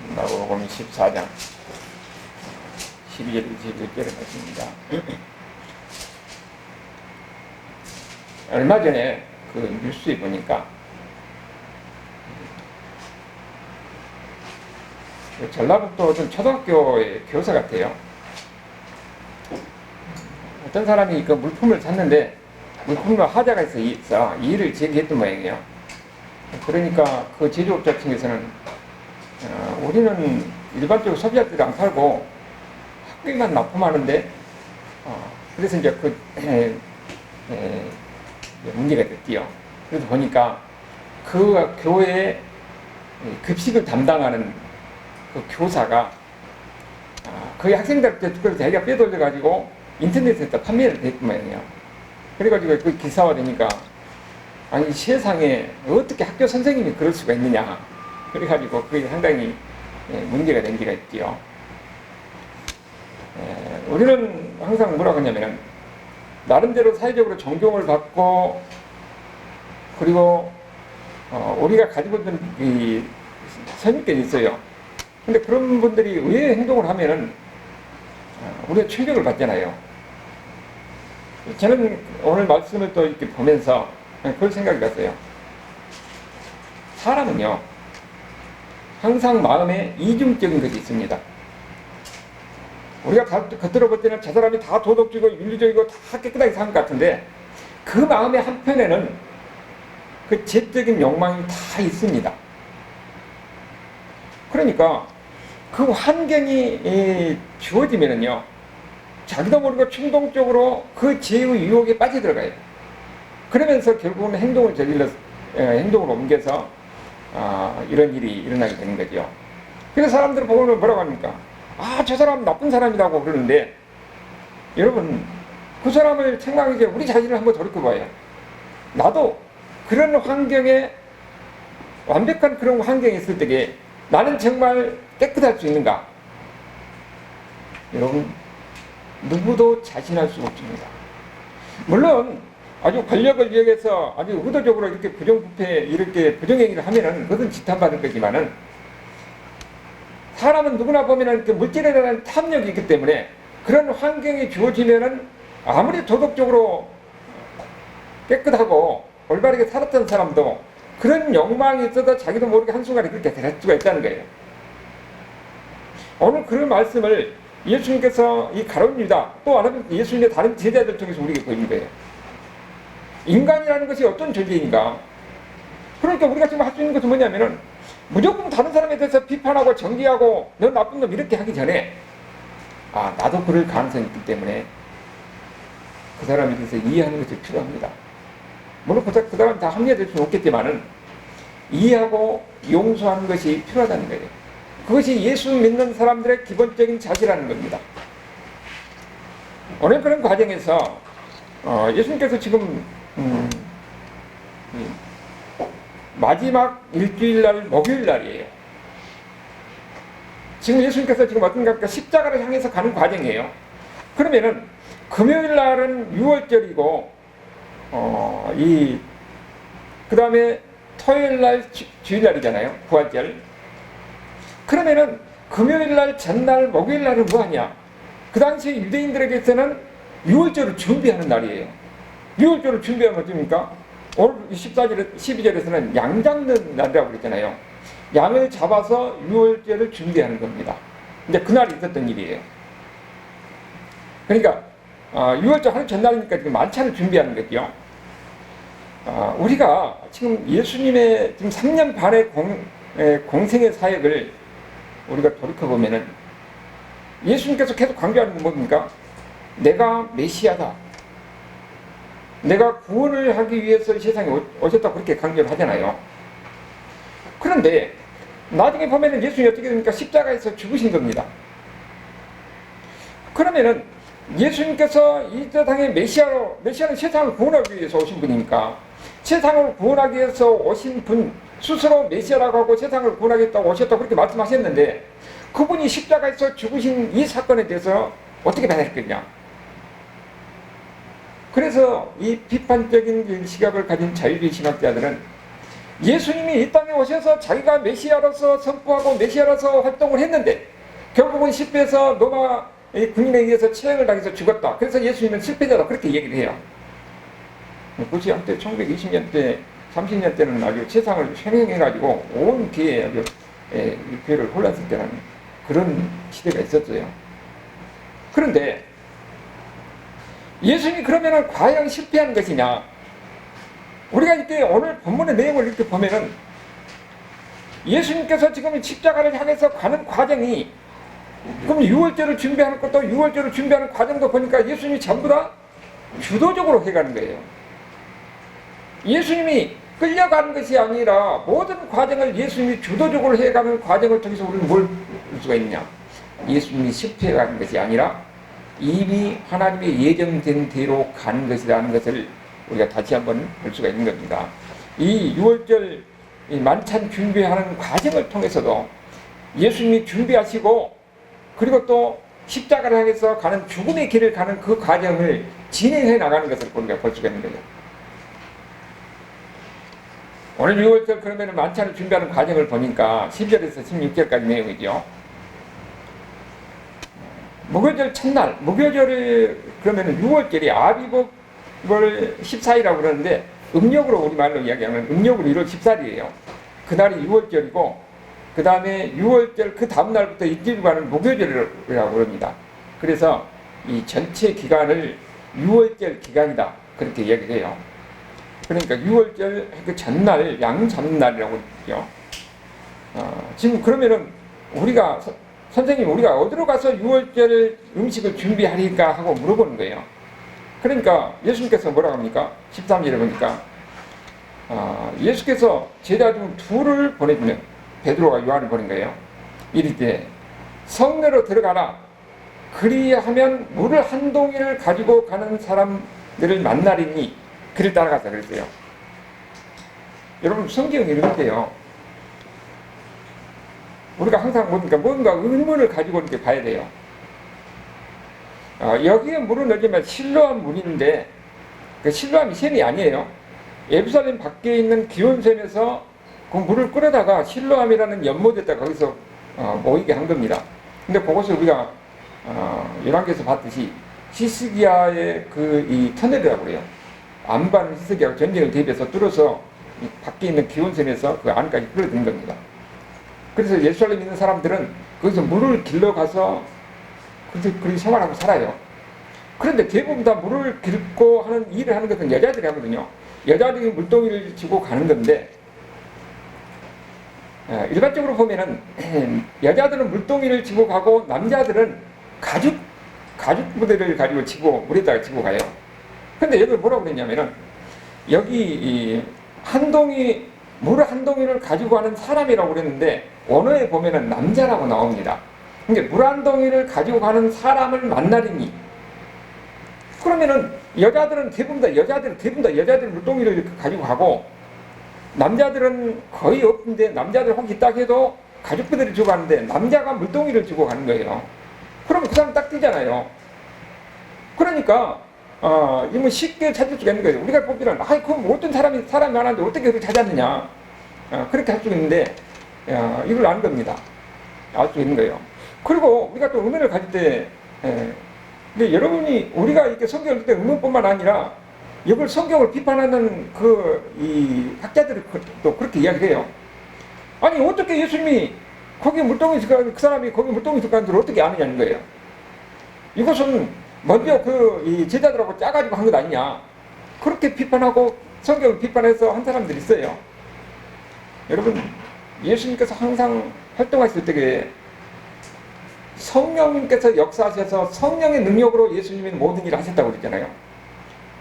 마가복음 14장 12절 21절의 말씀입니다. 얼마 전에 그 뉴스에 보니까 전라북도 어떤 초등학교의 교사 같아요. 어떤 사람이 그 물품을 샀는데 물품과 하자가 있어 이의를 제기했던 모양이에요. 그러니까 그 제조업자 측에서는 우리는 일반적으로 소비자들이 안 팔고 학교에만 납품하는데 그래서 이제 문제가 됐지요. 그래서 보니까 그 교회에 급식을 담당하는 그 교사가 거의 학생들한테 그걸 자기가 빼돌려가지고 인터넷에다 판매를 했던 모양이에요. 그래가지고 그 기사화되니까 아니 세상에 어떻게 학교 선생님이 그럴 수가 있느냐. 그래가지고 그게 상당히 문제가 된 지가 있지요. 우리는 항상 뭐라고 하냐면은 나름대로 사회적으로 존경을 받고 그리고 우리가 가지고 있는 이 선입견이 있어요. 근데 그런 분들이 의외의 행동을 하면은 우리가 충격을 받잖아요. 저는 오늘 말씀을 또 이렇게 보면서 그런 생각이 났어요. 사람은요 항상 마음에 이중적인 것이 있습니다. 우리가 겉으로 볼 때는 저 사람이 다 도덕적이고 윤리적이고 다 깨끗하게 사는 것 같은데 그 마음의 한편에는 그 죄적인 욕망이 다 있습니다. 그러니까 그 환경이 주어지면은요 자기도 모르고 충동적으로 그 죄의 유혹에 빠져들어가요. 그러면서 결국은 행동을 옮겨서 이런 일이 일어나게 되는 거죠. 그래서 사람들을 보면 뭐라고 합니까? 저 사람 나쁜 사람이라고 그러는데 여러분 그 사람을 책망하기 전에 우리 자신을 한번 돌이켜봐요. 나도 그런 환경에 완벽한 그런 환경에 있을 때에 나는 정말 깨끗할 수 있는가? 여러분 누구도 자신할 수 없습니다. 물론 아주 권력을 이용해서 아주 의도적으로 이렇게 부정부패 이렇게 부정행위를 하면은 그것은 지탄받을 거지만은 사람은 누구나 보면은 그 물질에 대한 탐욕이 있기 때문에 그런 환경이 주어지면은 아무리 도덕적으로 깨끗하고 올바르게 살았던 사람도 그런 욕망이 있어도 자기도 모르게 한순간에 그렇게 될 수가 있다는 거예요. 오늘 그런 말씀을 예수님께서 이 가룟 유다 또 예수님의 다른 제자들 통해서 우리에게 보이는 거예요. 인간이라는 것이 어떤 존재인가? 그러니까 우리가 지금 할 수 있는 것은 뭐냐면은 무조건 다른 사람에 대해서 비판하고 정죄하고 너 나쁜 놈 이렇게 하기 전에 나도 그럴 가능성이 있기 때문에 그 사람에 대해서 이해하는 것이 필요합니다. 물론 그 사람 다 합리화될 수는 없겠지만은 이해하고 용서하는 것이 필요하다는 거예요. 그것이 예수 믿는 사람들의 기본적인 자세라는 겁니다. 오늘 그런 과정에서 예수님께서 지금 마지막 일주일날 목요일날이에요. 지금 예수님께서 지금 어떤가 십자가를 향해서 가는 과정이에요. 그러면은 금요일날은 6월절이고 그 다음에 토요일날 주일날이잖아요. 부활절. 그러면은 금요일날 전날 목요일날은 뭐하냐? 그 당시에 유대인들에게서는 6월절을 준비하는 날이에요. 6월절을 준비하면 어떻습니까? 오늘 12절에서는 양 잡는 날이라고 그랬잖아요. 양을 잡아서 6월절을 준비하는 겁니다. 이제 그날이 있었던 일이에요. 그러니까 6월절 하루 전날이니까 지금 만찬을 준비하는 거죠. 우리가 지금 예수님의 지금 3년 반의 공생의 사역을 우리가 돌이켜보면은 예수님께서 계속 강조하는 건 뭡니까? 내가 메시아다. 내가 구원을 하기 위해서 세상에 오셨다고 그렇게 강조를 하잖아요. 그런데 나중에 보면은 예수님이 어떻게 됩니까? 십자가에서 죽으신 겁니다. 그러면은 예수님께서 이 세상의 메시아는 세상을 구원하기 위해서 오신 분이니까 세상을 구원하기 위해서 오신 분 스스로 메시아라고 하고 세상을 구원하겠다고 오셨다고 그렇게 말씀하셨는데 그분이 십자가에서 죽으신 이 사건에 대해서 어떻게 받아들일 거냐? 그래서 이 비판적인 시각을 가진 자유주의 신학자들은 예수님이 이 땅에 오셔서 자기가 메시아로서 선포하고 메시아로서 활동을 했는데 결국은 실패해서 로마 군인에 의해서 처형을 당해서 죽었다. 그래서 예수님은 실패자다. 그렇게 얘기를 해요. 그것이 한때 1920년대, 30년대는 아주 세상을 횡행해가지고 온 교회에 아주 교회를 혼란시켰다는 그런 시대가 있었어요. 그런데 예수님이 그러면은 과연 실패한 것이냐? 우리가 이렇게 오늘 본문의 내용을 이렇게 보면은 예수님께서 지금 십자가를 향해서 가는 과정이 그럼 유월절을 준비하는 것도 유월절을 준비하는 과정도 보니까 예수님이 전부 다 주도적으로 해가는 거예요. 예수님이 끌려가는 것이 아니라 모든 과정을 예수님이 주도적으로 해가는 과정을 통해서 우리는 뭘 볼 수가 있냐? 예수님이 실패해가는 것이 아니라 이미 하나님의 예정된 대로 가는 것이라는 것을 우리가 다시 한번 볼 수가 있는 겁니다. 이 유월절 만찬 준비하는 과정을 통해서도 예수님이 준비하시고 그리고 또 십자가를 향해서 가는 죽음의 길을 가는 그 과정을 진행해 나가는 것을 우리가 볼 수가 있는 거죠. 오늘 6월절 그러면 만찬을 준비하는 과정을 보니까 10절에서 16절까지 내용이죠. 무교절 첫날, 무교절을 그러면 6월절이 아비복을 14일이라고 그러는데 음력으로 우리말로 이야기하면 음력으로 1월 14일이에요. 그날이 6월절이고 그 다음에 6월절 그 다음날부터 일주일간은 무교절이라고 그럽니다. 그래서 이 전체 기간을 6월절 기간이다 그렇게 이야기를 해요. 그러니까 6월절 그 전날 양전날이라고 그러죠. 지금 그러면은 우리가 선생님 우리가 어디로 가서 6월절 음식을 준비하리까 하고 물어보는 거예요. 그러니까 예수님께서 뭐라고 합니까? 13절에 보니까 예수께서 제자 중 둘을 보내주면 베드로와 요한을 보낸 거예요. 이르되 성내로 들어가라. 그리하면 물을 한 동이를 가지고 가는 사람들을 만나리니 그를 따라가자 그랬어요. 여러분 성경이 이런데요. 우리가 항상 뭔가 의문을 가지고 이렇게 봐야 돼요. 여기에 물을 넣으면 실로암 물인데 그 실로암이 샘이 아니에요. 예루살렘 밖에 있는 기온샘에서 그 물을 끓여다가 실로암이라는 연못에다 거기서 모이게 한 겁니다. 근데 그것을 우리가 열왕기에서 봤듯이 시스기야의 그 이 터널이라고 그래요. 안반 시스기야가 전쟁을 대비해서 뚫어서 밖에 있는 기온샘에서 그 안까지 끌어든 겁니다. 그래서 예루살렘에 있는 사람들은 거기서 물을 길러가서 그렇게 생활하고 살아요. 그런데 대부분 다 물을 길고 하는 일을 하는 것은 여자들이 하거든요. 여자들이 물동이를 지고 가는 건데 일반적으로 보면은 여자들은 물동이를 지고 가고 남자들은 가죽 부대를 가지고 지고 물에다가 지고 가요. 근데 여기 뭐라고 그랬냐면은 여기 물을 한 동이를 가지고 가는 사람이라고 그랬는데 원어에 보면은 남자라고 나옵니다. 그러니까 물 한 동이를 가지고 가는 사람을 만나리니 그러면은 여자들은 대부분 다 여자들 물동이를 가지고 가고 남자들은 거의 없는데 남자들 혹시 있다 해도 가죽부대를 주고 가는데 남자가 물동이를 주고 가는 거예요. 그러면 그 사람 딱 뜨잖아요. 그러니까 이건 쉽게 찾을 수가 있는 거예요. 우리가 보기는 그럼 어떤 사람이 많았는데 어떻게 그걸 찾았느냐 그렇게 할 수 있는데 이걸 아는 겁니다. 알 수 있는 거예요. 그리고 우리가 또 의문을 가질 때 근데 여러분이 우리가 이렇게 성경을 읽을 때 의문뿐만 아니라 이걸 성경을 비판하는 이 학자들이 또 그렇게 이야기를 해요. 아니 어떻게 예수님이 거기 물동이 있을 그 사람이 거기 물동이 있을 줄 어떻게 아느냐는 거예요. 이것은 먼저 이 제자들하고 짜가지고 한 것 아니냐. 그렇게 비판하고 성경을 비판해서 한 사람들이 있어요. 여러분 예수님께서 항상 활동하실 때에 성령님께서 역사하셔서 성령의 능력으로 예수님이 모든 일을 하셨다고 그랬잖아요.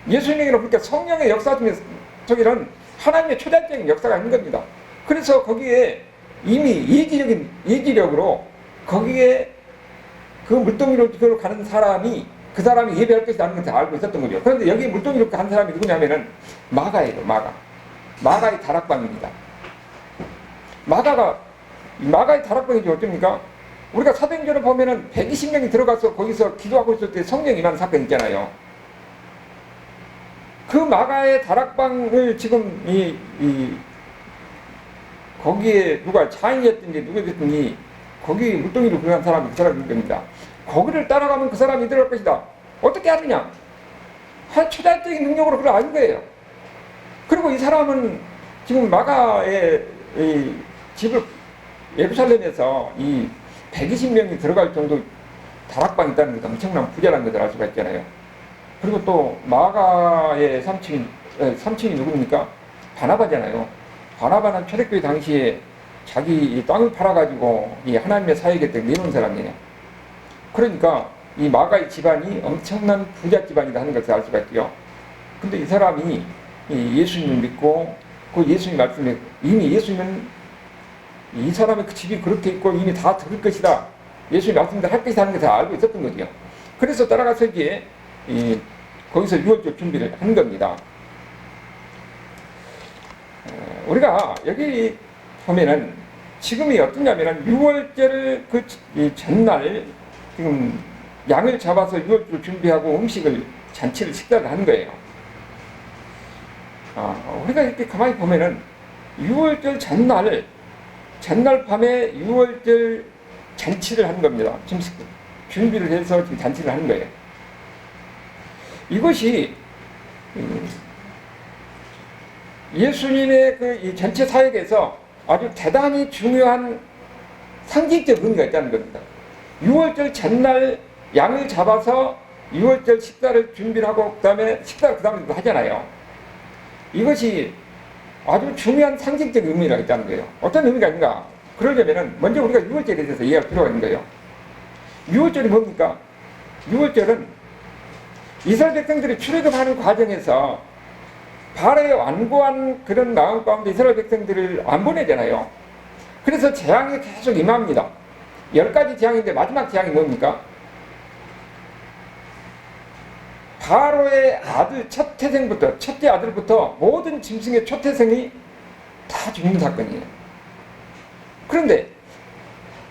예수님에게는 그러니까 성령의 역사 속에는 하나님의 초자적인 역사가 있는 겁니다. 그래서 거기에 이미 예지력으로 거기에 그 물동이로 가는 사람이 그 사람이 예배할 것이라는 것을 알고 있었던 거죠. 그런데 여기 물동이로 간 사람이 누구냐면은 마가예요. 마가의 다락방입니다. 마가의 다락방이지 어쩝니까? 우리가 사도행전을 보면은 120명이 들어가서 거기서 기도하고 있을 때 성령이 임하는 사건 있잖아요. 그 마가의 다락방을 지금 거기에 누가 차인이었든지 누구든지 거기 물동이로 들어간 사람이 그 사람인 겁니다. 거기를 따라가면 그 사람이 들어갈 것이다. 어떻게 하느냐? 초자연적인 능력으로 그걸 알 거예요. 그리고 이 사람은 지금 마가의 이 집을 예루살렘에서 이 120명이 들어갈 정도 다락방이 있다는 것도 엄청난 부자라는 것을 알 수가 있잖아요. 그리고 또 마가의 삼촌이 누굽니까? 바나바잖아요. 바나바는 초대교회 당시에 자기 땅을 팔아가지고 이 하나님의 사역에 내놓은 사람이에요. 그러니까 이 마가의 집안이 엄청난 부자 집안이다 하는 것을 알 수가 있고요. 근데 이 사람이 예수님을 믿고 그 예수님 말씀에 이미 예수님은 이 사람의 그 집이 그렇게 있고 이미 다 들을 것이다. 예수님 말씀대로 할 것이다 하는 것을 알고 있었던 거죠. 그래서 따라가서 이제 거기서 유월절 준비를 한 겁니다. 우리가 여기 보면은 지금이 어떠냐면은 유월절 그 전날 지금 양을 잡아서 유월절 준비하고 음식을 잔치를 식사를 하는 거예요. 우리가 이렇게 가만히 보면은 유월절 전날 밤에 유월절 잔치를 하는 겁니다. 지금 준비를 해서 지금 잔치를 하는 거예요. 이것이 예수님의 그 이 전체 사역에서 아주 대단히 중요한 상징적 의미가 있다는 겁니다. 유월절 전날 양을 잡아서 유월절 식사를 준비를 하고 그 다음에 하잖아요. 이것이 아주 중요한 상징적 의미가 있다는 거예요. 어떤 의미가 있는가? 그러려면 먼저 우리가 유월절에 대해서 이해할 필요가 있는 거예요. 유월절이 뭡니까? 유월절은 이스라엘 백성들이 출애굽하는 과정에서 바로의 완고한 그런 마음 가운데 이스라엘 백성들을 안 보내잖아요. 그래서 재앙이 계속 임합니다. 10가지 재앙인데 마지막 재앙이 뭡니까? 바로의 아들 첫째 아들부터 모든 짐승의 초태생이 다 죽는 사건이에요. 그런데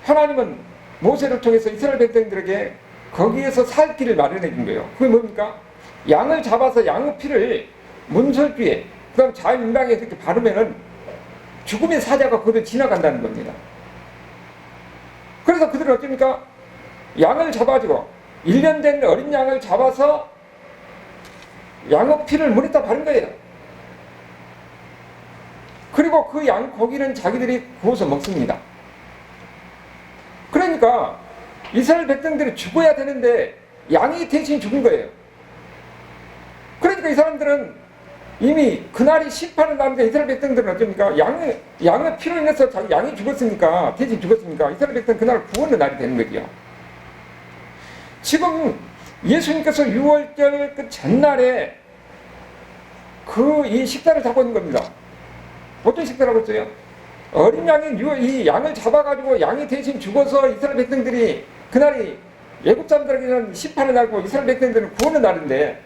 하나님은 모세를 통해서 이스라엘 백성들에게 거기에서 살 길을 마련해 준 거예요. 그게 뭡니까? 양을 잡아서 양의 피를 문설주에 그 다음 자연인방에 그렇게 바르면은 죽음의 사자가 그걸 지나간다는 겁니다. 그래서 그들은 어떻습니까? 양을 잡아주고 1년 된 어린 양을 잡아서 양의 피를 물에다 바른 거예요. 그리고 그 양 고기는 자기들이 구워서 먹습니다. 그러니까 이스라엘 백성들이 죽어야 되는데 양이 대신 죽은 거예요. 그러니까 이 사람들은 이미 그날이 심판을 나는데 이스라엘 백성들은 어쩝니까? 양의 피로 인해서 자기 양이 죽었으니까, 대신 죽었으니까 이스라엘 백성은 그날 구원의 날이 되는 거죠. 지금 예수님께서 유월절 그 전날에 이 식사를 하고 있는 겁니다. 어떤 식사를 하고 있어요? 어린 양인 이 양을 잡아가지고 양이 대신 죽어서 이스라엘 백성들이 그날이 애굽 사람들에게는 심판의 날고 이스라엘 백성들은 구원의 날인데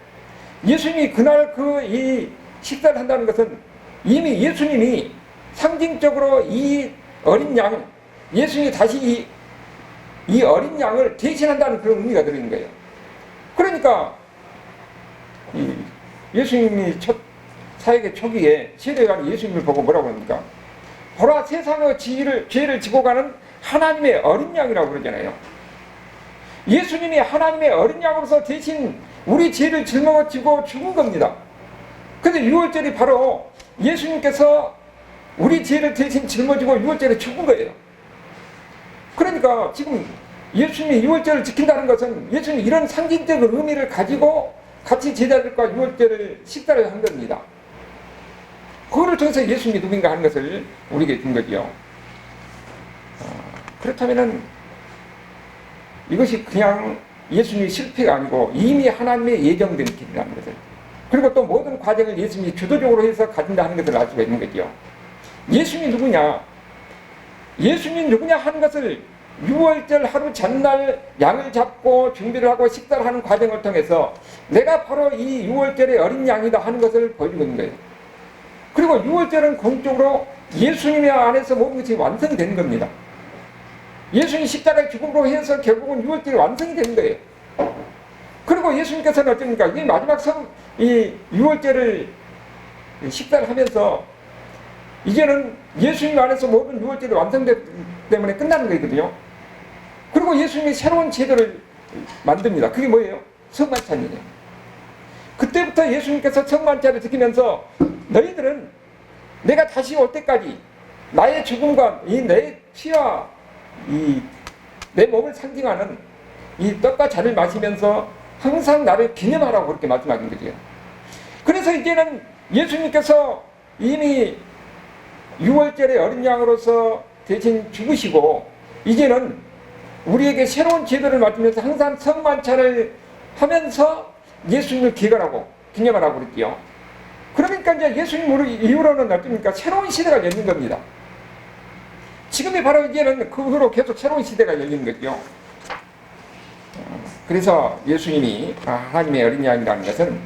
예수님이 그날 이 식사를 한다는 것은 이미 예수님이 상징적으로 이 어린 양, 예수님이 다시 이 어린 양을 대신한다는 그런 의미가 들어있는 거예요. 그러니까 예수님이 첫 사역의 초기에 세례요한이 예수님을 보고 뭐라고 합니까? 보라 세상의 죄를 지고 가는 하나님의 어린 양이라고 그러잖아요. 예수님이 하나님의 어린 양으로서 대신 우리 죄를 짊어지고 죽은 겁니다. 그런데 유월절이 바로 예수님께서 우리 죄를 대신 짊어지고 유월절에 죽은 거예요. 그러니까 지금 예수님이 유월절을 지킨다는 것은 예수님이 이런 상징적 의미를 가지고 같이 제자들과 유월절을 식사를 한 겁니다. 그거를 통해서 예수님이 누군가 하는 것을 우리에게 준 거죠. 그렇다면은 이것이 그냥 예수님의 실패가 아니고 이미 하나님의 예정된 길이라는 것을, 그리고 또 모든 과정을 예수님이 주도적으로 해서 가진다 하는 것을 알 수가 있는 거죠. 예수님이 누구냐? 예수님이 누구냐 하는 것을 유월절 하루 전날 양을 잡고 준비를 하고 식사를 하는 과정을 통해서 내가 바로 이 유월절의 어린 양이다 하는 것을 보여주고 있는 거예요. 그리고 유월절은 공적으로 예수님의 안에서 모든 것이 완성된 겁니다. 예수님 십자가의 죽음으로 해서 결국은 유월절이 완성이 되는 거예요. 그리고 예수님께서는 어떻습니까? 이 마지막 이 유월절을 식사를 하면서 이제는 예수님 안에서 모든 유월절이 완성되기 때문에 끝나는 거거든요. 그리고 예수님이 새로운 제도를 만듭니다. 그게 뭐예요? 성만찬이에요. 그때부터 예수님께서 성만찬을 지키면서 너희들은 내가 다시 올 때까지 나의 죽음과 이 내 피와 이 내 몸을 상징하는 이 떡과 잔을 마시면서 항상 나를 기념하라고 그렇게 말씀하신 거죠. 그래서 이제는 예수님께서 이미 6월절의 어린 양으로서 대신 죽으시고 이제는 우리에게 새로운 제도를 맡으면서 항상 성만찬을 하면서 예수님을 기념하라고 그랬지요. 그러니까 이제 예수님 이후로는 어떻습니까? 새로운 시대가 열린 겁니다. 지금이 바로 이제는 그 후로 계속 새로운 시대가 열리는 거죠. 그래서 예수님이 하나님의 어린 양이라는 것은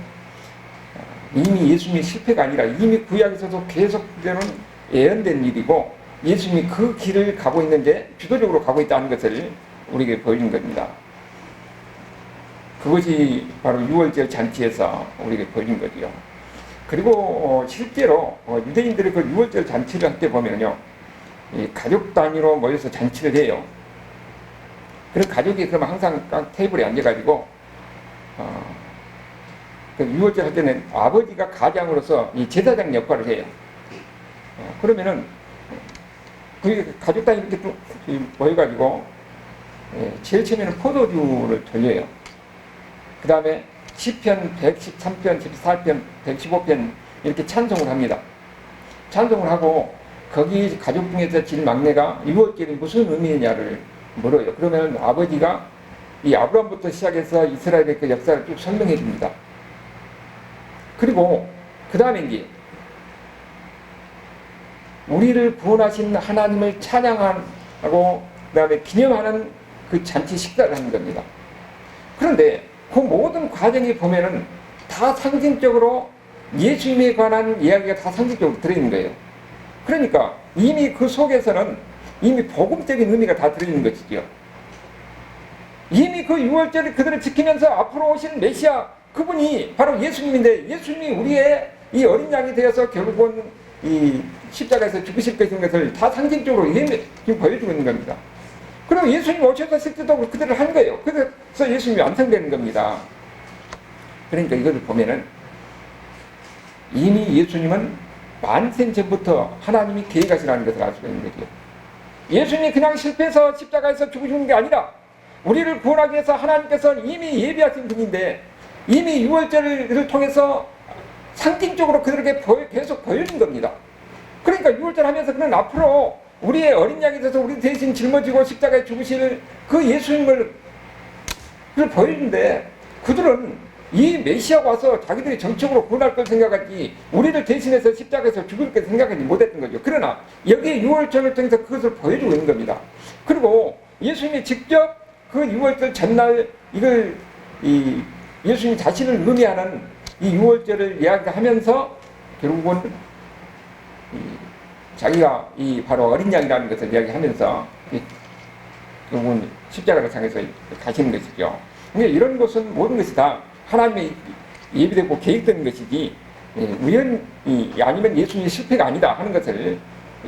이미 예수님의 실패가 아니라 이미 구약에서도 계속되는 예언된 일이고 예수님이 그 길을 가고 있는데 주도적으로 가고 있다는 것을 우리에게 보여준 겁니다. 그것이 바로 6월절 잔치에서 우리에게 보여준 거죠. 그리고 실제로 유대인들의 그 6월절 잔치를 할 때 보면요, 가족 단위로 모여서 잔치를 해요. 그럼 가족이 그러면 항상 각 테이블에 앉아가지고 그 6월절 할 때는 아버지가 가장으로서 이 제사장 역할을 해요. 그러면은 그 가족 단위 이렇게 또 모여가지고 제일 처음에는 포도주를 돌려요. 그 다음에 시편 113편, 14편, 115편 이렇게 찬송을 합니다. 찬송을 하고 거기 가족 중에서 제일 막내가 6월절이 무슨 의미냐를 물어요. 그러면 아버지가 이 아브라함부터 시작해서 이스라엘의 그 역사를 쭉 설명해 줍니다. 그리고 그 다음에 이제 우리를 구원하신 하나님을 찬양하고 그 다음에 기념하는 그 잔치 식사를 하는 겁니다. 그런데 그 모든 과정에 보면은 다 상징적으로 예수님에 관한 이야기가 다 상징적으로 들어있는 거예요. 그러니까 이미 그 속에서는 이미 복음적인 의미가 다 들어있는 것이죠. 이미 그 6월절을 그들을 지키면서 앞으로 오실 메시아 그분이 바로 예수님인데 예수님이 우리의 이 어린 양이 되어서 결국은 이 십자가에서 죽으실 것인 것을 다 상징적으로 지금 보여주고 있는 겁니다. 그리고 예수님 오셔서 실제도 그들을 한 거예요. 그래서 예수님이 완성되는 겁니다. 그러니까 이것을 보면은 이미 예수님은 만생 전부터 하나님이 계획하시라는 것을 알 수가 있는 거죠. 예수님이 그냥 실패해서 십자가에서 죽으시는 게 아니라 우리를 구원하기 위해서 하나님께서 이미 예비하신 분인데 이미 6월절을 통해서 상징적으로 그들에게 계속 보여준 겁니다. 그러니까 6월절 하면서 그는 앞으로 우리의 어린 양이 돼서 우리 대신 짊어지고 십자가에 죽으실 그 예수님을 보여준데 그들은 이 메시아가 와서 자기들이 정책으로 구원할 걸 생각하지 우리를 대신해서 십자가에서 죽을 걸 생각하지 못했던 거죠. 그러나 여기에 6월절을 통해서 그것을 보여주고 있는 겁니다. 그리고 예수님이 직접 그 6월절 전날 이걸 예수님 자신을 의미하는 이 6월절을 이야기하면서 결국은 자기가 바로 어린 양이라는 것을 이야기하면서 결국은 십자가를 향해서 가시는 것이죠. 그러니까 이런 것은 모든 것이 다 하나님의 예비되고 계획된 것이지 우연이 아니면 예수님의 실패가 아니다 하는 것을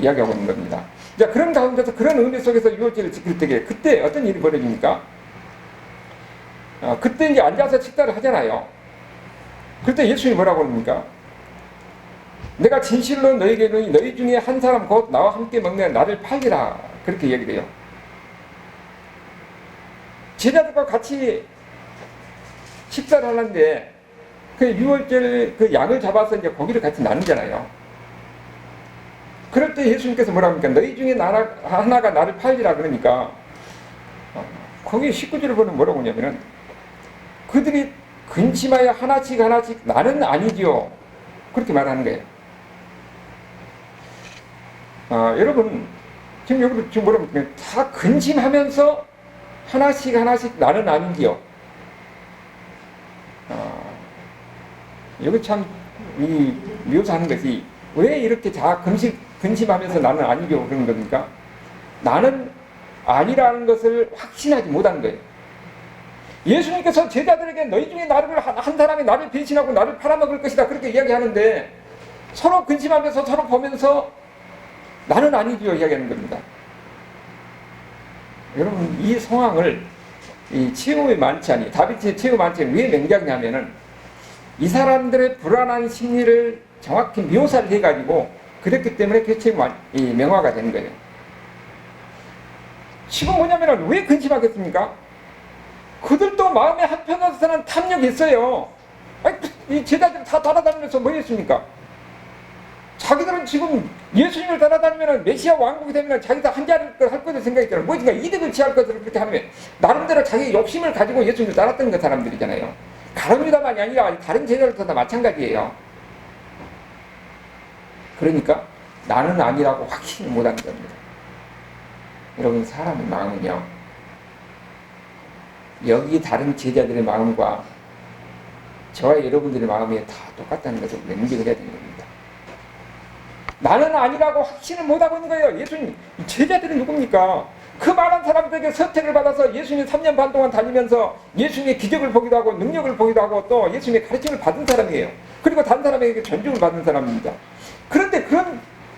이야기하고 있는 겁니다. 자, 그런 가운데서 그런 의미 속에서 6월절을 지킬 때에 그때 어떤 일이 벌어집니까? 그때 이제 앉아서 식사를 하잖아요. 그때 예수님이 뭐라고 합니까? 내가 진실로 너희에게 이르노니 너희 중에 한 사람 곧 나와 함께 먹는 나를 팔리라 그렇게 얘기를 해요. 제자들과 같이 식사를 하는데 그 6월절 그 양을 잡아서 이제 고기를 같이 나누잖아요. 그럴 때 예수님께서 뭐라고 합니까? 너희 중에 하나가 나를 팔리라 그러니까 거기 19절을 보면 뭐라고 하냐면은 그들이 근심하여 하나씩 나는 아니지요 그렇게 말하는 거예요. 여러분 지금 여기도 지금 뭐라고 하면 다 근심하면서 하나씩 나는 아니지요. 여기 참 묘사하는 것이 왜 이렇게 다 근심하면서 나는 아니죠 그런 겁니까? 나는 아니라는 것을 확신하지 못한 거예요. 예수님께서 제자들에게 너희 중에 한 사람이 나를 배신하고 나를 팔아먹을 것이다 그렇게 이야기하는데 서로 근심하면서 서로 보면서 나는 아니죠 이야기하는 겁니다. 여러분 이 상황을 이 최후의 만찬이 다윗의 최후 만찬이 왜 명작이냐면은 이 사람들의 불안한 심리를 정확히 묘사를 해가지고 그랬기 때문에 그게 명화가 된 거예요. 지금 뭐냐면은 왜 근심하겠습니까? 그들도 마음의 한편으로서는 탐욕이 있어요. 아니, 이 제자들 다 따라다니면서 뭐 했습니까? 자기들은 지금 예수님을 따라다니면 메시아 왕국이 되면 자기가 한 자리를 할 것을 생각했잖아요. 뭐니까 이득을 취할 것을 그렇게 하면 나름대로 자기 욕심을 가지고 예수님을 따랐던 그 사람들이잖아요. 가룟유다만이 아니라 다른 제자들도 다 마찬가지예요. 그러니까 나는 아니라고 확신을 못하는 겁니다. 여러분 사람의 마음은요, 여기 다른 제자들의 마음과 저와 여러분들의 마음이 다 똑같다는 것을 인식을 해야 되는 겁니다. 나는 아니라고 확신을 못하고 있는 거예요. 예수님, 제자들은 누굽니까? 그 많은 사람들에게 선택을 받아서 예수님 3년 반 동안 다니면서 예수님의 기적을 보기도 하고 능력을 보기도 하고 또 예수님의 가르침을 받은 사람이에요. 그리고 다른 사람에게 존중을 받은 사람입니다. 그런데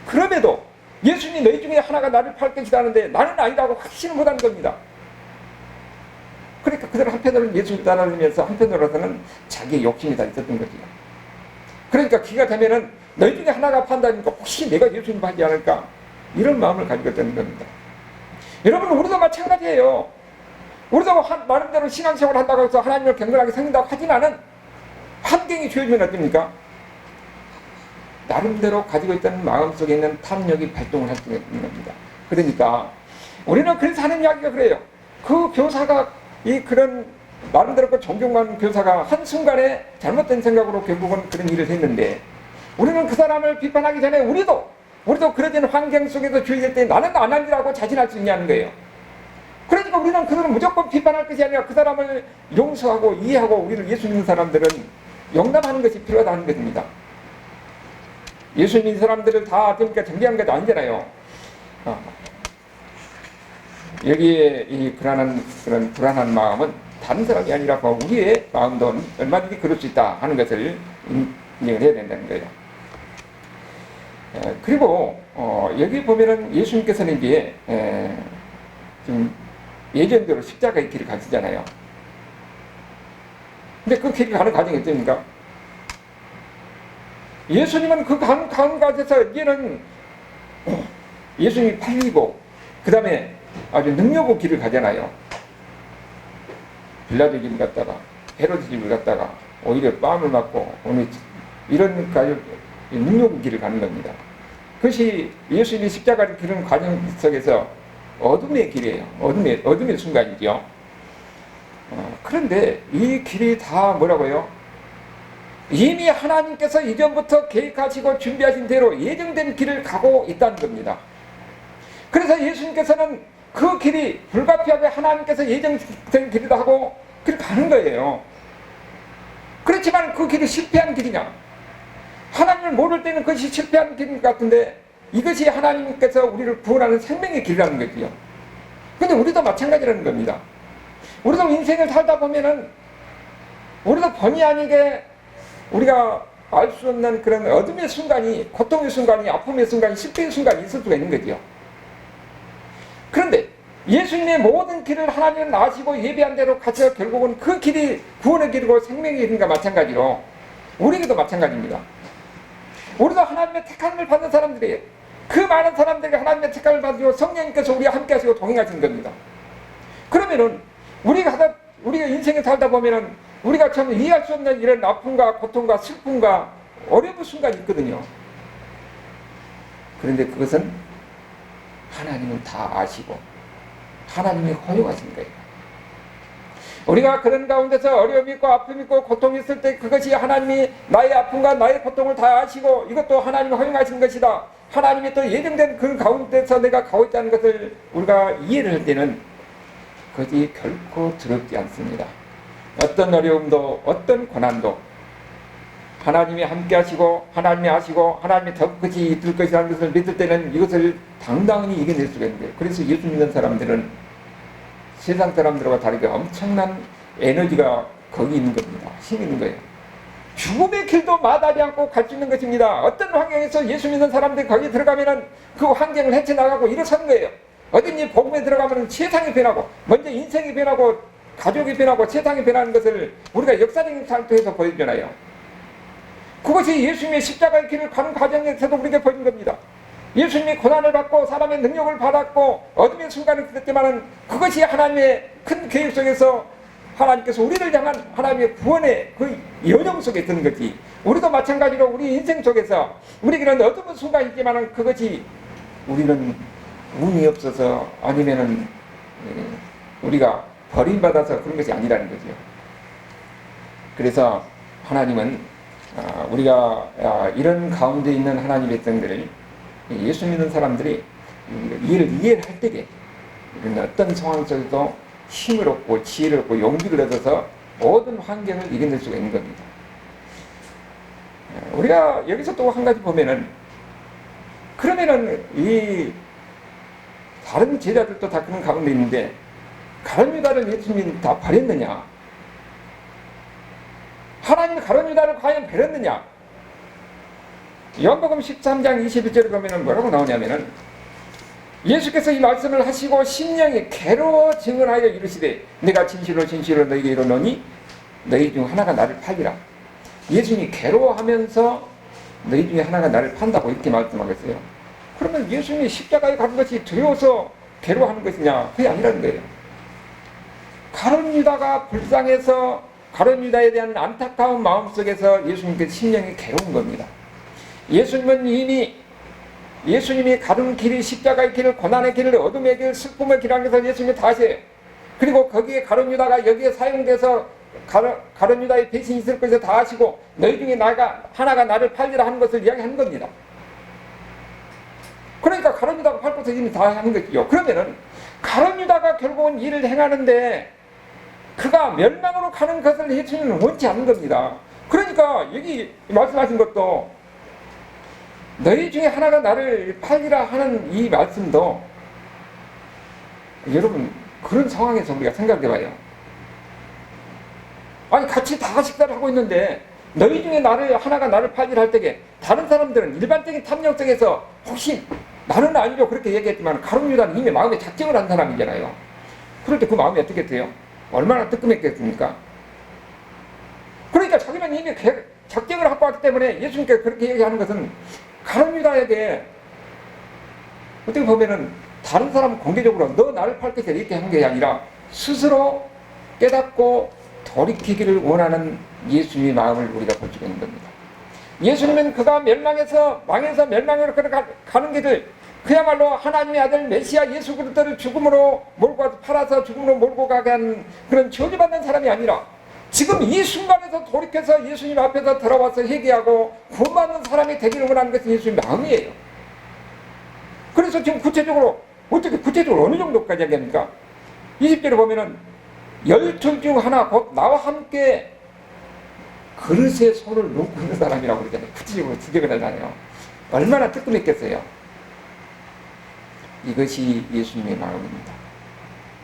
그럼에도 예수님이 너희 중에 하나가 나를 팔 것이다 하는데 나는 아니라고 확신을 못하는 겁니다. 그러니까 그들은 한편으로는 예수님을 따라다니면서 한편으로서는 자기의 욕심이 다 있었던 거지요. 그러니까 기가 되면은 너희 중에 하나가 판다니까 혹시 내가 예수님 하지 않을까? 이런 마음을 가지고 있다는 겁니다. 여러분 우리도 마찬가지예요. 우리도 나름대로 신앙생활을 한다고 해서 하나님을 경건하게 섬긴다고 하지만은 환경이 주어지면 어떻습니까? 나름대로 가지고 있던 마음속에 있는 탐욕이 발동을 할 수 있는 겁니다. 그러니까 우리는 그래서 하는 이야기가 그래요. 그 교사가 그런 나름대로 그 존경받는 교사가 한순간에 잘못된 생각으로 결국은 그런 일을 했는데 우리는 그 사람을 비판하기 전에 우리도 그러진 환경 속에서 주의될 때 나는 안 하리라고 자신할 수 있냐는 거예요. 그러니까 우리는 그들을 무조건 비판할 것이 아니라 그 사람을 용서하고 이해하고 우리를 예수 믿는 사람들은 용납하는 것이 필요하다는 것입니다. 예수 믿는 사람들을 다 그러니까 정죄하는 것도 아니잖아요. 여기에 그런 불안한 마음은 다른 사람이 아니라 우리의 마음도 얼마든지 그럴 수 있다 하는 것을 인정을 해야 된다는 거예요. 그리고 여기 보면은 예수님께서는 이제 좀 예전대로 십자가의 길을 가시잖아요. 근데 그 길을 가는 과정이 어떻습니까? 예수님은 그 가는 과정에서 이제는 예수님이 팔리고 그 다음에 아주 능력의 길을 가잖아요. 빌라도 집을 갔다가 헤로드 집을 갔다가 오히려 뺨을 맞고 오늘 이런 능력의 길을 가는 겁니다. 그것이 예수님이 십자가를 기르는 과정 속에서 어둠의 길이에요. 어둠의 순간이죠. 그런데 이 길이 다 뭐라고요? 이미 하나님께서 이전부터 계획하시고 준비하신 대로 예정된 길을 가고 있다는 겁니다. 그래서 예수님께서는 그 길이 불가피하게 하나님께서 예정된 길이다 하고 그렇게 가는 거예요. 그렇지만 그 길이 실패한 길이냐? 하나님을 모를 때는 그것이 실패한 길 같은데 이것이 하나님께서 우리를 구원하는 생명의 길이라는 거지요. 근데 우리도 마찬가지라는 겁니다. 우리도 인생을 살다 보면은 우리도 본의 아니게 우리가 알 수 없는 그런 어둠의 순간이, 고통의 순간이, 아픔의 순간이, 실패의 순간이 있을 수가 있는 거죠. 그런데 예수님의 모든 길을 하나님은 아시고 예비한 대로 가서 결국은 그 길이 구원의 길이고 생명의 길인가 마찬가지로 우리에게도 마찬가지입니다. 우리도 하나님의 택함을 받는 사람들이에요. 그 많은 사람들에게 하나님의 택함을 받고 성령님께서 우리와 함께 하시고 동행하시는 겁니다. 그러면은 우리가 인생에 살다 보면은 우리가 참 이해할 수 없는 이런 아픔과 고통과 슬픔과 어려운 순간이 있거든요. 그런데 그것은 하나님은 다 아시고 하나님이 허용하신 거예요. 우리가 그런 가운데서 어려움이 있고 아픔이 있고 고통이 있을 때 그것이 하나님이 나의 아픔과 나의 고통을 다 아시고 이것도 하나님이 허용하신 것이다. 하나님이 또 예정된 그 가운데서 내가 가고 있다는 것을 우리가 이해를 할 때는 그것이 결코 두렵지 않습니다. 어떤 어려움도 어떤 고난도 하나님이 함께 하시고 하나님이 아시고 하나님이 더 끝이 있을 것이라는 것을 믿을 때는 이것을 당당히 이겨낼 수가 있는 거예요. 그래서 예수 믿는 사람들은 세상 사람들과 다르게 엄청난 에너지가 거기 있는 겁니다. 힘이 있는 거예요. 죽음의 길도 마다하지 않고 갈 수 있는 것입니다. 어떤 환경에서 예수 믿는 사람들이 거기 들어가면은 그 환경을 헤쳐나가고 일어서는 거예요. 어딘지 복음에 들어가면 세상이 변하고, 먼저 인생이 변하고, 가족이 변하고, 세상이 변하는 것을 우리가 역사적인 상태에서 보여주잖아요. 그것이 예수님의 십자가의 길을 가는 과정에서도 우리에게 보여준 겁니다. 예수님이 고난을 받고 사람의 능력을 받았고 어둠의 순간을 그랬지만은 그것이 하나님의 큰 계획 속에서 하나님께서 우리를 향한 하나님의 구원의 그 여정 속에 드는 거지. 우리도 마찬가지로 우리 인생 속에서 우리에게는 어둠의 순간이 있지만은 그것이 우리는 운이 없어서 아니면은 우리가 버림받아서 그런 것이 아니라는 거죠. 그래서 하나님은 우리가 이런 가운데 있는 하나님의 백성들을, 예수 믿는 사람들이 이를 이해할 때에 이런 어떤 상황 속에도 힘을 얻고 지혜를 얻고 용기를 얻어서 모든 환경을 이겨낼 수가 있는 겁니다. 우리가 여기서 또 한 가지 보면은, 그러면은 이 다른 제자들도 다 그런 가운데 있는데 가룟 유다를 예수님이 다 버렸느냐? 하나님이 가룟 유다를 과연 버렸느냐? 요한복음 13장 21절에 보면은 뭐라고 나오냐면은, 예수께서 이 말씀을 하시고 심령이 괴로워 증언하여 이르시되 내가 진실로 진실로 너희에게 이르노니 너희 중 하나가 나를 팔리라. 예수님이 괴로워하면서 너희 중에 하나가 나를 판다고 이렇게 말씀하겠어요. 그러면 예수님이 십자가에 가는 것이 두려워서 괴로워하는 것이냐? 그게 아니라는 거예요. 가룟 유다가 불쌍해서 가룟 유다에 대한 안타까운 마음속에서 예수님께서 심령이 괴로운 겁니다. 예수님은 이미 예수님이 가는 길이 십자가의 길, 고난의 길, 어둠의 길, 슬픔의 길이라는 것을 예수님이 다 아세요. 그리고 거기에 가룟 유다가 여기에 사용돼서 가룟 유다의 배신이 있을 것을 다 아시고 너희 중에 하나가 나를 팔리라 하는 것을 이야기하는 겁니다. 그러니까 가룟 유다가 팔 것을 이미 다 하는 거죠. 그러면은 가룟 유다가 결국은 일을 행하는데 그가 멸망으로 가는 것을 예수님은 원치 않는 겁니다. 그러니까 여기 말씀하신 것도 너희 중에 하나가 나를 팔리라 하는 이 말씀도, 여러분 그런 상황에서 우리가 생각해봐요. 아니 같이 다 식사를 하고 있는데 너희 중에 하나가 나를 팔리라 할 때에 다른 사람들은 일반적인 탐욕 속에서 혹시 나는 아니죠 그렇게 얘기했지만 가룟 유다는 이미 마음에 작정을 한 사람이잖아요. 그럴 때 그 마음이 어떻게 돼요? 얼마나 뜨끔했겠습니까? 그러니까 자기는 이미 작정을 하고 왔기 때문에 예수님께서 그렇게 얘기하는 것은 가룟 유다에게 어떻게 보면은 다른 사람 공개적으로 너 나를 팔 것이다 이렇게 한 게 아니라 스스로 깨닫고 돌이키기를 원하는 예수님의 마음을 우리가 볼 수가 있는 겁니다. 예수님은 그가 멸망해서 멸망으로 가는 길을 그야말로 하나님의 아들 메시아 예수 그리스도를 죽음으로 몰고 와서 팔아서 죽음으로 몰고 가게 하는 그런 저주받는 사람이 아니라 지금 이 순간에서 돌이켜서 예수님 앞에서 들어와서 회개하고 구원받는 사람이 되기를 원하는 것이 예수님의 마음이에요. 그래서 지금 구체적으로 어느 정도까지 얘기합니까? 20절에 보면은 12 중 하나 곧 나와 함께 그릇에 손을 놓고 있는 사람이라고 그러잖아요. 구체적으로 지적을 하잖아요. 얼마나 뜨끔했겠어요. 이것이 예수님의 마음입니다.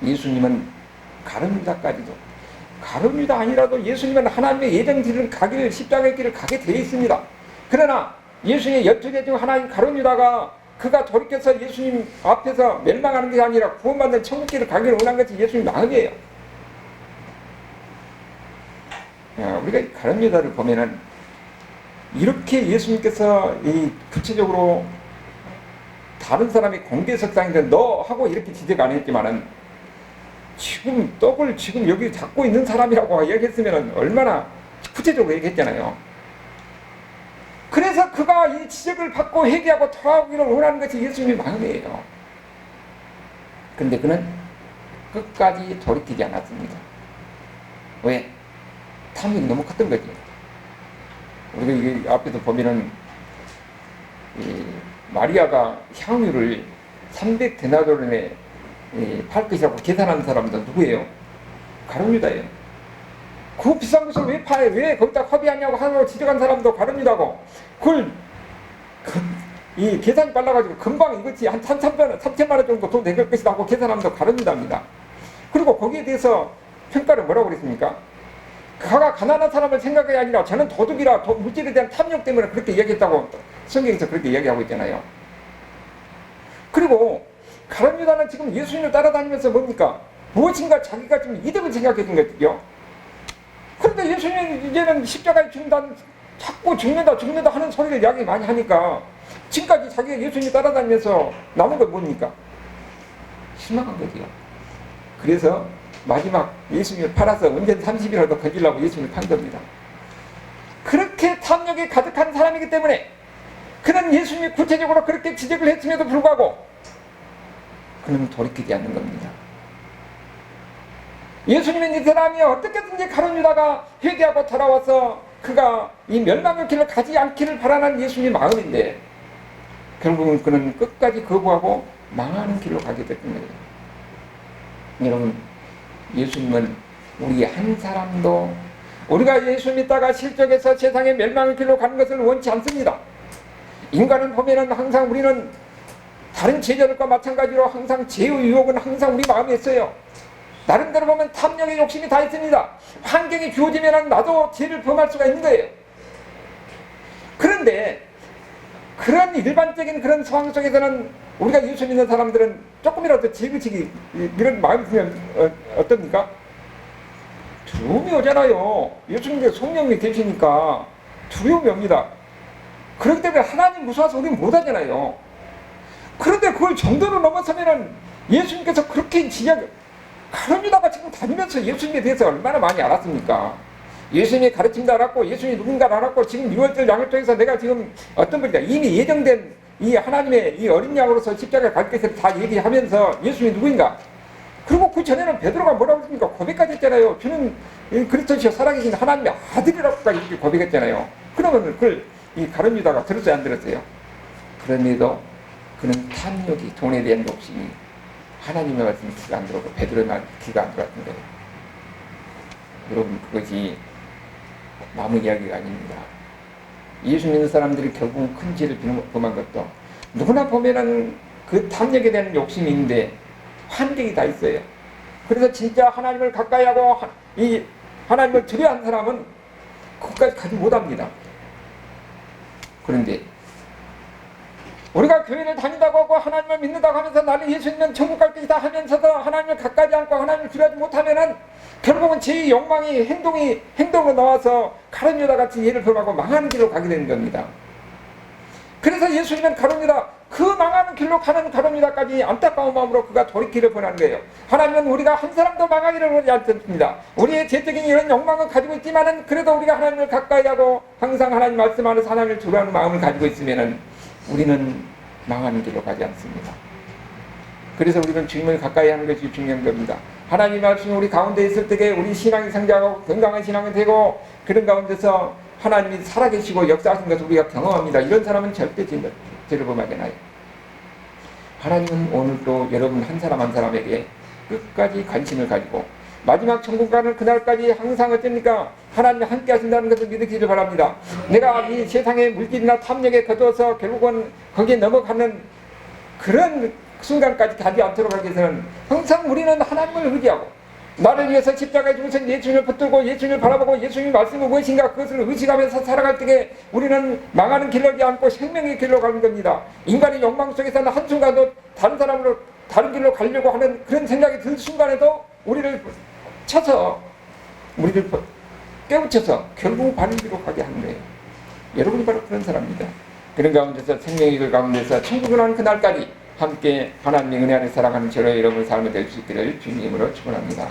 예수님은 가룟 유다까지도, 가룟 유다 아니라도 예수님은 하나님의 예정길을 가기를, 십자가의 길을 가게 되어 있습니다. 그러나 예수님의 12개 중 하나인 가룟 유다가 그가 돌이켜서 예수님 앞에서 멸망하는 게 아니라 구원받는 천국길을 가기를 원한 것이 예수님의 마음이에요. 우리가 가룟 유다를 보면은 이렇게 예수님께서 구체적으로 다른 사람이 공개석상인데 너 하고 이렇게 지적 안 했지만은 지금 떡을 지금 여기 잡고 있는 사람이라고 얘기했으면 얼마나 구체적으로 얘기했잖아요. 그래서 그가 이 지적을 받고 회개하고 토하기를 원하는 것이 예수님의 마음이에요. 그런데 그는 끝까지 돌이키지 않았습니다. 왜? 탐욕이 너무 컸던 거지. 우리가 이게 앞에서 보면은 마리아가 향유를 300데나리온에 팔 것이라고 계산한 사람도 누구예요? 가룟 유다예요. 그 비싼 것을 왜 거기다 허비하냐고 하고 지적한 사람도 가룟 유다고, 그걸 이 계산이 빨라가지고 금방 이것이 한 3천만 원 정도 돈 될 것이다 하고 계산하면 가룟 유다입니다. 그리고 거기에 대해서 평가를 뭐라고 그랬습니까? 그가 가난한 사람을 생각이 아니라 저는 도둑이라 물질에 대한 탐욕 때문에 그렇게 이야기했다고 성경에서 그렇게 이야기하고 있잖아요. 그리고 가룟 유다는 지금 예수님을 따라다니면서 뭡니까? 무엇인가 자기가 좀 이득을 생각해 준 거죠. 그런데 예수님은 이제는 십자가에 죽는다, 자꾸 죽는다 하는 소리를 이야기 많이 하니까 지금까지 자기가 예수님 따라다니면서 남은 건 뭡니까? 실망한 거지요. 그래서 마지막 예수님을 팔아서 언젠 30이라도 건지려고 예수님을 판 겁니다. 그렇게 탐욕이 가득한 사람이기 때문에 그는 예수님이 구체적으로 그렇게 지적을 했음에도 불구하고 그는 돌이키지 않는 겁니다. 예수님은 이 사람이 어떻게든지 가룟 유다가 회개하고 돌아와서 그가 이 멸망의 길을 가지 않기를 바라는 예수님의 마음인데 결국은 그는 끝까지 거부하고 망하는 길로 가게 됐던 거예요. 여러분, 예수님은 우리 한 사람도 우리가 예수 믿다가 실족해서 세상의 멸망의 길로 가는 것을 원치 않습니다. 인간은 보면은 항상 우리는 다른 제자들과 마찬가지로 항상 죄의 유혹은 항상 우리 마음에 있어요. 나름대로 보면 탐욕의 욕심이 다 있습니다. 환경이 주어지면 나도 죄를 범할 수가 있는 거예요. 그런데 그런 일반적인 그런 상황 속에서는 우리가 예수 믿는 사람들은 조금이라도 지그치기 이런 마음이 들면 어떻습니까? 두려움이 오잖아요. 예수님께 성령이 계시니까 두려움이 옵니다. 그렇기 때문에 하나님 무서워서 우리는 못하잖아요. 그런데 그걸 정도로 넘어서면은 예수님께서 그렇게 가룟 유다가 지금 다니면서 예수님에 대해서 얼마나 많이 알았습니까? 예수님의 가르침도 알았고 예수님이 누군가를 알았고 지금 6월절 양을 통해서 내가 지금 어떤 분이다 이미 예정된 이 하나님의 이 어린 양으로서 십자가에 갈 것을 다 얘기하면서 예수님이 누구인가? 그리고 그 전에는 베드로가 뭐라고 했습니까? 고백까지 했잖아요. 저는 그리스도시여 살아계신 하나님의 아들이라고까지 이렇게 고백했잖아요. 그러면 그걸 이 가룟 유다가 들었어요, 안 들었어요? 그런데도 그는 탐욕이, 돈에 대한 욕심이 하나님의 말씀 귀가 안 들어오고 베드로의 말 귀가 안 들어왔던 거예요. 여러분, 그것이 남의 이야기가 아닙니다. 예수 믿는 사람들이 결국 큰 죄를 범한 것도 누구나 보면은 그 탐욕에 대한 욕심이 있는데 환경이 다 있어요. 그래서 진짜 하나님을 가까이 하고 이 하나님을 두려워하는 사람은 그것까지 가지 못합니다. 그런데 우리가 교회를 다닌다고 하고 하나님을 믿는다고 하면서 나는 예수 믿는 천국 갈 것이다 하면서도 하나님을 가까이 않고 하나님을 두려워하지 못하면은 결국은 제 욕망이 행동으로 나와서 가룟 유다 같이 예를 범하고 망하는 길로 가게 되는 겁니다. 그래서 예수님은 가룟 유다, 그 망하는 길로 가는 가룟 유다까지 안타까운 마음으로 그가 돌이키를 권하는 거예요. 하나님은 우리가 한 사람도 망하기를 원하지 않습니다. 우리의 죄적인 이런 욕망을 가지고 있지만은 그래도 우리가 하나님을 가까이 하고 항상 하나님 말씀하는 하나님을 두려워하는 마음을 가지고 있으면은 우리는 망하는 길로 가지 않습니다. 그래서 우리는 주님을 가까이 하는 것이 중요한 겁니다. 하나님 말씀이 우리 가운데 있을 때에 우리 신앙이 성장하고 건강한 신앙이 되고 그런 가운데서 하나님이 살아계시고 역사하신 것을 우리가 경험합니다. 이런 사람은 절대 죄를 범하지 않아요. 하나님은 오늘도 여러분 한 사람 한 사람에게 끝까지 관심을 가지고 마지막 천국 가는 그날까지 항상 어쩝니까? 하나님이 함께 하신다는 것을 믿으시길 바랍니다. 내가 이 세상의 물질이나 탐욕에 거두어서 결국은 거기에 넘어가는 그런 순간까지 가지 않도록 하기 위해서는 항상 우리는 하나님을 의지하고 나를 위해서 십자가에 죽으신 예수님을 붙들고 예수님을 바라보고 예수님의 말씀이 무엇인가 그것을 의식하면서 살아갈 때에 우리는 망하는 길로 가지 않고 생명의 길로 가는 겁니다. 인간의 욕망 속에서는 한순간도 다른 사람으로 다른 길로 가려고 하는 그런 생각이 든 순간에도 우리를 쳐서 우리를 깨우쳐서 결국 바른 길로 가게 하는 거예요. 여러분이 바로 그런 사람입니다. 그런 가운데서 생명의 길 가운데서 천국을 하는 그날까지 함께 하나님의 은혜 안에 살아가는 저와 여러분의 삶이 될 수 있기를 주님으로 축원합니다.